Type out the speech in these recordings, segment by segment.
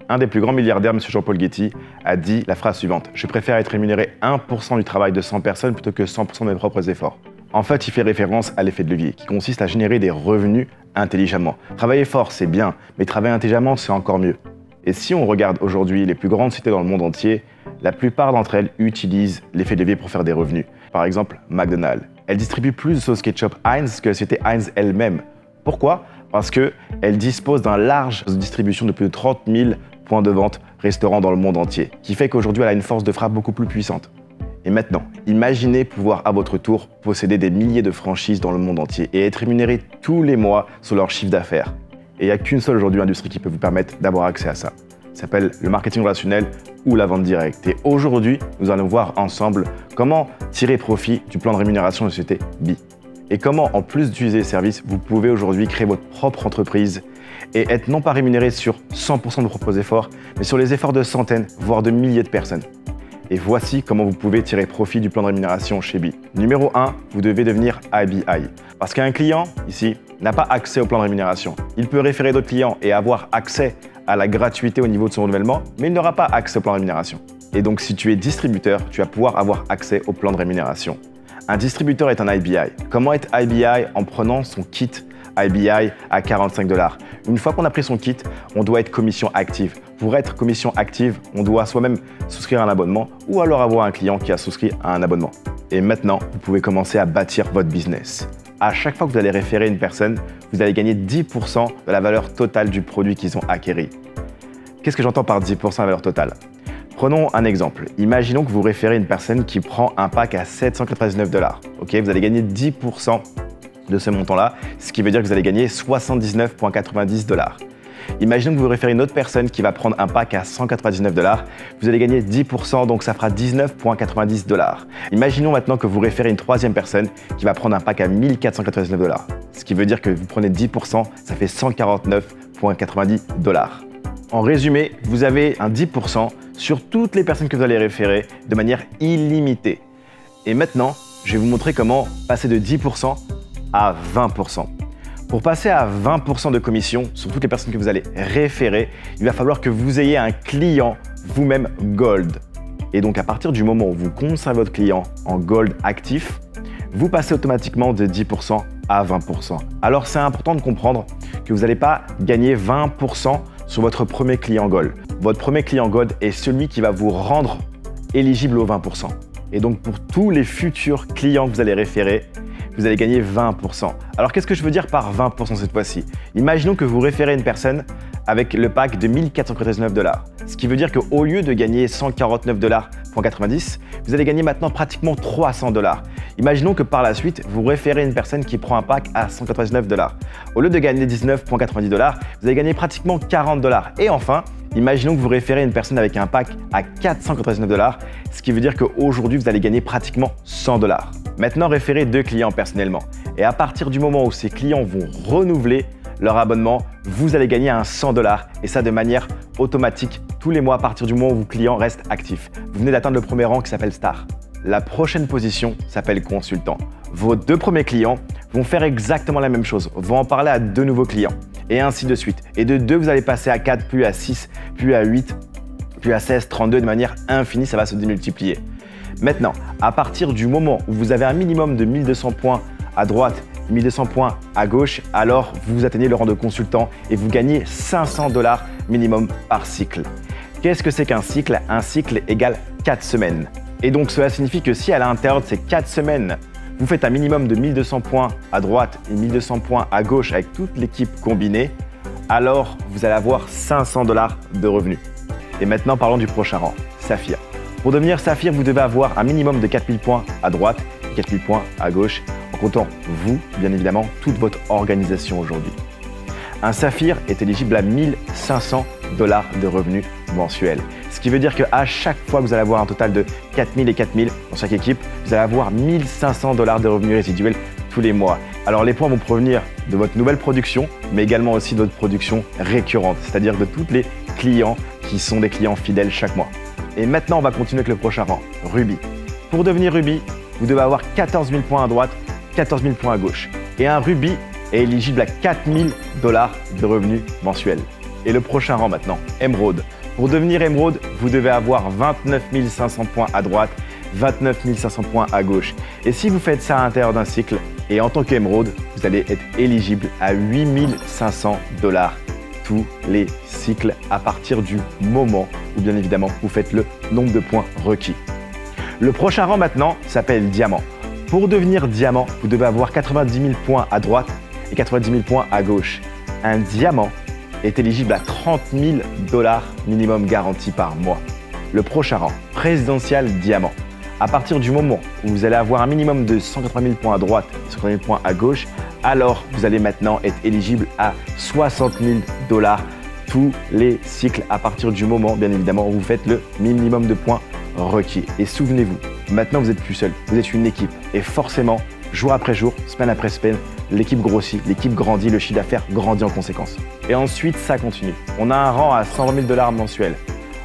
Un des plus grands milliardaires, M. Jean-Paul Getty, a dit la phrase suivante: « Je préfère être rémunéré 1% du travail de 100 personnes plutôt que 100% de mes propres efforts. » En fait, il fait référence à l'effet de levier, qui consiste à générer des revenus intelligemment. Travailler fort, c'est bien, mais travailler intelligemment, c'est encore mieux. Et si on regarde aujourd'hui les plus grandes sociétés dans le monde entier, la plupart d'entre elles utilisent l'effet de levier pour faire des revenus. Par exemple, McDonald's. Elle distribue plus de sauce ketchup Heinz que la société Heinz elle-même. Pourquoi? Parce qu'elle dispose d'un large distribution de plus de 30 000 points de vente restaurants dans le monde entier, qui fait qu'aujourd'hui elle a une force de frappe beaucoup plus puissante. Et maintenant, imaginez pouvoir à votre tour posséder des milliers de franchises dans le monde entier et être rémunéré tous les mois sur leur chiffre d'affaires. Et il n'y a qu'une seule aujourd'hui industrie qui peut vous permettre d'avoir accès à ça. Ça s'appelle le marketing relationnel ou la vente directe. Et aujourd'hui, nous allons voir ensemble comment tirer profit du plan de rémunération de la société Bee. Et comment, en plus d'utiliser les services, vous pouvez aujourd'hui créer votre propre entreprise et être non pas rémunéré sur 100% de vos propres efforts, mais sur les efforts de centaines, voire de milliers de personnes. Et voici comment vous pouvez tirer profit du plan de rémunération chez Bee. Numéro 1, vous devez devenir IBI. Parce qu'un client, ici, n'a pas accès au plan de rémunération. Il peut référer d'autres clients et avoir accès à la gratuité au niveau de son renouvellement, mais il n'aura pas accès au plan de rémunération. Et donc, si tu es distributeur, tu vas pouvoir avoir accès au plan de rémunération. Un distributeur est un IBI. Comment être IBI? En prenant son kit IBI à 45 $. Une fois qu'on a pris son kit, on doit être commission active. Pour être commission active, on doit soi-même souscrire à un abonnement ou alors avoir un client qui a souscrit à un abonnement. Et maintenant, vous pouvez commencer à bâtir votre business. À chaque fois que vous allez référer une personne, vous allez gagner 10% de la valeur totale du produit qu'ils ont acquéri. Qu'est-ce que j'entends par 10% de la valeur totale? Prenons un exemple. Imaginons que vous référez une personne qui prend un pack à 799 $. Ok, vous allez gagner 10% de ce montant-là, ce qui veut dire que vous allez gagner 79,90 $. Imaginons que vous référez une autre personne qui va prendre un pack à 199 $. Vous allez gagner 10%, donc ça fera 19,90 $. Imaginons maintenant que vous référez une troisième personne qui va prendre un pack à 1499 $. Ce qui veut dire que vous prenez 10%, ça fait 149,90 $. En résumé, vous avez un 10% sur toutes les personnes que vous allez référer de manière illimitée. Et maintenant, je vais vous montrer comment passer de 10% à 20%. Pour passer à 20% de commission sur toutes les personnes que vous allez référer, il va falloir que vous ayez un client vous-même Gold. Et donc à partir du moment où vous conservez votre client en Gold actif, vous passez automatiquement de 10% à 20%. Alors c'est important de comprendre que vous n'allez pas gagner 20% sur votre premier client Gold. Votre premier client Gold est celui qui va vous rendre éligible aux 20%. Et donc pour tous les futurs clients que vous allez référer, vous allez gagner 20%. Alors qu'est-ce que je veux dire par 20% cette fois-ci? Imaginons que vous référez une personne avec le pack de 1499 $. Ce qui veut dire qu'au lieu de gagner 149,90 $, vous allez gagner maintenant pratiquement 300 $. Imaginons que par la suite, vous référez une personne qui prend un pack à 199 $. Au lieu de gagner 19,90 $, vous allez gagner pratiquement 40 $. Et enfin, imaginons que vous référez une personne avec un pack à 499 $, ce qui veut dire qu'aujourd'hui, vous allez gagner pratiquement 100 $. Maintenant, référez 2 clients personnellement. Et à partir du moment où ces clients vont renouveler leur abonnement, vous allez gagner un 100 $, et ça de manière automatique tous les mois à partir du moment où vos clients restent actifs. Vous venez d'atteindre le premier rang qui s'appelle Star. La prochaine position s'appelle Consultant. Vos 2 premiers clients vont faire exactement la même chose, vont en parler à 2 nouveaux clients et ainsi de suite. Et de 2, vous allez passer à 4, puis à 6, puis à 8, puis à 16, 32 de manière infinie, ça va se démultiplier. Maintenant, à partir du moment où vous avez un minimum de 1200 points à droite, 1200 points à gauche, alors vous atteignez le rang de consultant et vous gagnez 500 $ minimum par cycle. Qu'est-ce que c'est qu'un cycle? Un cycle égale 4 semaines. Et donc cela signifie que si à l'intérieur de ces 4 semaines, vous faites un minimum de 1200 points à droite et 1200 points à gauche avec toute l'équipe combinée, alors vous allez avoir 500 $ de revenus. Et maintenant parlons du prochain rang, Saphir. Pour devenir Saphir, vous devez avoir un minimum de 4000 points à droite et 4000 points à gauche, en comptant vous, bien évidemment, toute votre organisation aujourd'hui. Un Saphir est éligible à 1500 $ de revenus mensuels. Ce qui veut dire qu'à chaque fois que vous allez avoir un total de 4000 et 4000 dans chaque équipe, vous allez avoir 1500 $ de revenus résiduels tous les mois. Alors les points vont provenir de votre nouvelle production, mais également aussi de votre production récurrente, c'est-à-dire de tous les clients qui sont des clients fidèles chaque mois. Et maintenant, on va continuer avec le prochain rang, Ruby. Pour devenir Ruby, vous devez avoir 14 000 points à droite, 14 000 points à gauche. Et un Ruby est éligible à 4 000 $ de revenus mensuels. Et le prochain rang maintenant, émeraude. Pour devenir émeraude, vous devez avoir 29 500 points à droite, 29 500 points à gauche. Et si vous faites ça à l'intérieur d'un cycle, et en tant qu'émeraude, vous allez être éligible à 8 500 $ tous les cycles à partir du moment où bien évidemment vous faites le nombre de points requis. Le prochain rang maintenant s'appelle diamant. Pour devenir diamant, vous devez avoir 90 000 points à droite et 90 000 points à gauche. Un diamant est éligible à 30 000 $ minimum garanti par mois. Le prochain rang, présidentiel diamant. À partir du moment où vous allez avoir un minimum de 180 000 points à droite et 180 000 points à gauche, alors vous allez maintenant être éligible à 60 000 $ tous les cycles à partir du moment, bien évidemment, où vous faites le minimum de points requis. Et souvenez-vous, maintenant vous n'êtes plus seul, vous êtes une équipe. Et forcément, jour après jour, semaine après semaine, l'équipe grossit, l'équipe grandit, le chiffre d'affaires grandit en conséquence. Et ensuite, ça continue. On a un rang à 120 000 $ mensuels.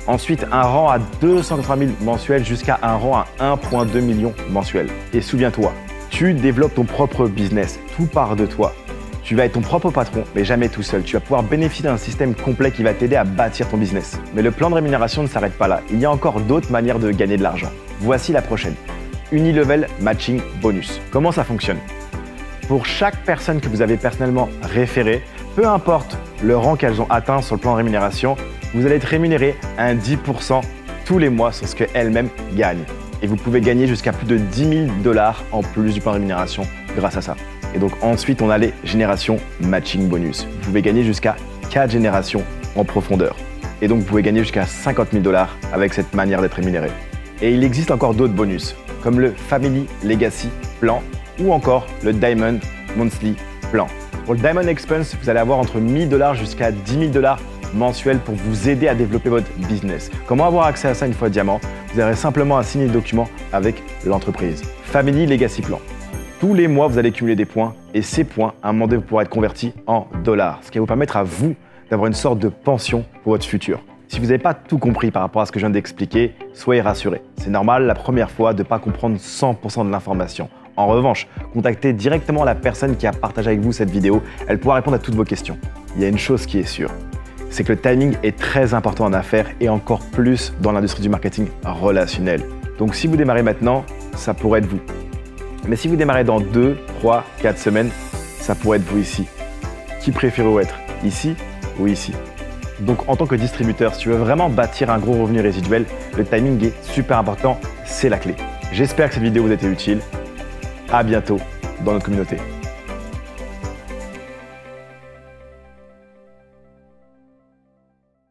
Ensuite, un rang à 280 000 mensuels jusqu'à un rang à 1,2 million mensuel. Et souviens-toi, tu développes ton propre business, tout part de toi. Tu vas être ton propre patron, mais jamais tout seul. Tu vas pouvoir bénéficier d'un système complet qui va t'aider à bâtir ton business. Mais le plan de rémunération ne s'arrête pas là. Il y a encore d'autres manières de gagner de l'argent. Voici la prochaine. Unilevel Matching Bonus. Comment ça fonctionne? Pour chaque personne que vous avez personnellement référée, peu importe le rang qu'elles ont atteint sur le plan de rémunération, vous allez être rémunéré à un 10% tous les mois sur ce qu'elles-mêmes gagnent. Et vous pouvez gagner jusqu'à plus de 10 000 $ en plus du plan de rémunération grâce à ça. Et donc ensuite, on a les générations matching bonus. Vous pouvez gagner jusqu'à 4 générations en profondeur. Et donc, vous pouvez gagner jusqu'à 50 000 $ avec cette manière d'être rémunéré. Et il existe encore d'autres bonus, comme le Family Legacy Plan ou encore le Diamond Monthly Plan. Pour le Diamond Expense, vous allez avoir entre 1 000 $ jusqu'à 10 000 $ mensuels pour vous aider à développer votre business. Comment avoir accès à ça une fois diamant? Vous aurez simplement à signer le document avec l'entreprise. Family Legacy Plan. Tous les mois, vous allez cumuler des points et ces points, à un moment donné, vous pourrez être convertis en dollars, ce qui va vous permettre à vous d'avoir une sorte de pension pour votre futur. Si vous n'avez pas tout compris par rapport à ce que je viens d'expliquer, soyez rassurés. C'est normal la première fois de ne pas comprendre 100% de l'information. En revanche, contactez directement la personne qui a partagé avec vous cette vidéo. Elle pourra répondre à toutes vos questions. Il y a une chose qui est sûre, c'est que le timing est très important en affaires et encore plus dans l'industrie du marketing relationnel. Donc si vous démarrez maintenant, ça pourrait être vous. Mais si vous démarrez dans 2, 3, 4 semaines, ça pourrait être vous ici. Qui préférez-vous être? Ici ou ici? Donc en tant que distributeur, si tu veux vraiment bâtir un gros revenu résiduel, le timing est super important, c'est la clé. J'espère que cette vidéo vous a été utile. À bientôt dans notre communauté.